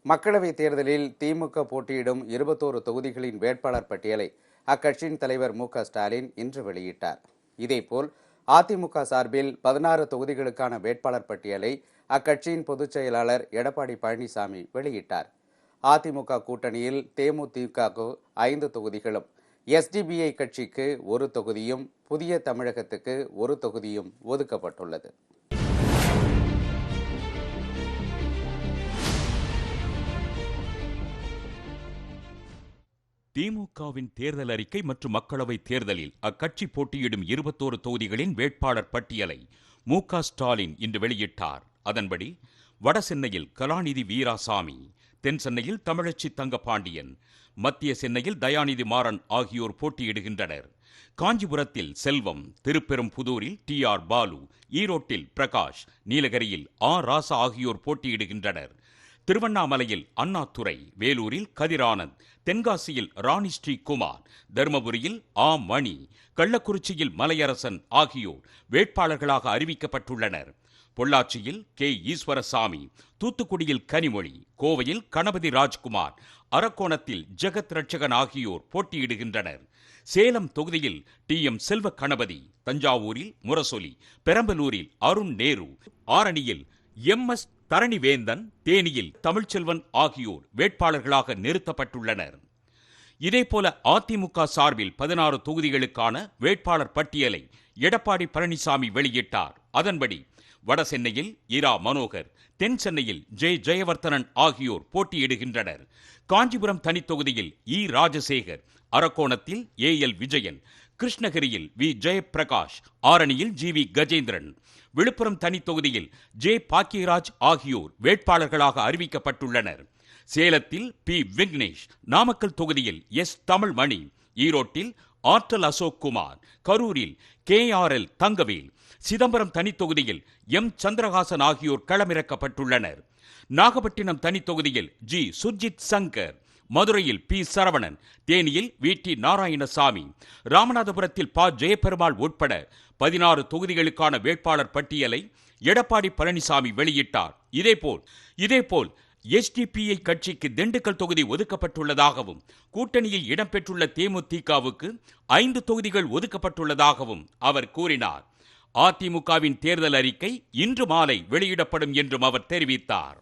மக்களவைத் தேர்தலில் திமுக போட்டியிடும் 21 தொகுதிகளின் வேட்பாளர் பட்டியலை அக்கட்சியின் தலைவர் மு.க.ஸ்டாலின் இன்று வெளியிட்டார். இதேபோல் அதிமுக சார்பில் 16 தொகுதிகளுக்கான வேட்பாளர் பட்டியலை அக்கட்சியின் பொதுச் செயலாளர் எடப்பாடி பழனிசாமி வெளியிட்டார். அதிமுக கூட்டணியில் தேமுதிகவுக்கு 5 தொகுதிகளும், எஸ்டிபிஐ கட்சிக்கு 1 தொகுதியும், புதிய தமிழகத்துக்கு 1 தொகுதியும் ஒதுக்கப்பட்டுள்ளது. திமுகவின் தேர்தல் அறிக்கை மற்றும் மக்களவைத் தேர்தலில் அக்கட்சி போட்டியிடும் 21 தொகுதிகளின் வேட்பாளர் பட்டியலை மு.க.ஸ்டாலின் இன்று வெளியிட்டார். அதன்படி வடசென்னையில் கலாநிதி வீராசாமி, தென் சென்னையில் தமிழச்சி தங்கபாண்டியன், மத்திய சென்னையில் தயாநிதி மாறன் ஆகியோர் போட்டியிடுகின்றனர். காஞ்சிபுரத்தில் செல்வம், திருப்பெரும்புதூரில் டி.ஆர். பாலு, ஈரோட்டில் பிரகாஷ், நீலகிரியில் ராசா ஆகியோர் போட்டியிடுகின்றனர். திருவண்ணாமலையில் அண்ணாதுரை, வேலூரில் கதிரானந்த், தென்காசியில் ராணி ஸ்ரீகுமார், தருமபுரியில் மணி, கள்ளக்குறிச்சியில் மலையரசன் ஆகியோர் வேட்பாளர்களாக அறிவிக்கப்பட்டுள்ளனர். பொள்ளாச்சியில் கே. ஈஸ்வரசாமி, தூத்துக்குடியில் கனிமொழி, கோவையில் கணபதி ராஜ்குமார், அரக்கோணத்தில் ஜெகத் ரட்சகன் ஆகியோர் போட்டியிடுகின்றனர். சேலம் தொகுதியில் டி.எம். செல்வ கணபதி, தஞ்சாவூரில் முரசொலி, பெரம்பலூரில் அருண் நேரு, ஆரணியில் எம்.எஸ். தரணிவேந்தன், தேனியில் தமிழ்ச்செல்வன் ஆகியோர் வேட்பாளர்களாக நிறுத்தப்பட்டுள்ளனர். இதேபோல அதிமுக சார்பில் 16 தொகுதிகளுக்கான வேட்பாளர் பட்டியலை எடப்பாடி பழனிசாமி வெளியிட்டார். அதன்படி வடசென்னையில் இரா மனோகர், தென் சென்னையில் ஜெயவர்தனன் ஆகியோர் போட்டியிடுகின்றனர். காஞ்சிபுரம் தனித்தொகுதியில் ராஜசேகர், அரக்கோணத்தில் ஏ.எல். விஜயன், கிருஷ்ணகிரியில் வி. ஜெயபிரகாஷ், ஆரணியில் ஜி.வி. கஜேந்திரன், விழுப்புரம் தனித்தொகுதியில் ஜே. பாக்கியராஜ் ஆகியோர் வேட்பாளர்களாக அறிவிக்கப்பட்டுள்ளனர். சேலத்தில் பி. விக்னேஷ், நாமக்கல் தொகுதியில் எஸ். தமிழ்மணி, ஈரோட்டில் ஆற்றல் அசோக்குமார், கரூரில் கே.ஆர்.எல். தங்கவேல், சிதம்பரம் தனித்தொகுதியில் எம். சந்திரகாசன் ஆகியோர் களமிறக்கப்பட்டுள்ளனர். நாகப்பட்டினம் தனித்தொகுதியில் ஜி. சுர்ஜித் சங்கர், மதுரையில் பி. சரவணன், தேனியில் வி. டி. நாராயணசாமி, ராமநாதபுரத்தில் ப. ஜெயபெருமாள் உட்பட 16 தொகுதிகளுக்கான வேட்பாளர் பட்டியலை எடப்பாடி பழனிசாமி வெளியிட்டார். இதேபோல் எஸ்டிபிஐ கட்சிக்கு திண்டுக்கல் தொகுதி ஒதுக்கப்பட்டுள்ளதாகவும், கூட்டணியில் இடம்பெற்றுள்ள தேமுதிகவுக்கு 5 தொகுதிகள் ஒதுக்கப்பட்டுள்ளதாகவும் அவர் கூறினார். அதிமுகவின் தேர்தல் அறிக்கை இன்று மாலை வெளியிடப்படும் என்றும் அவர் தெரிவித்தார்.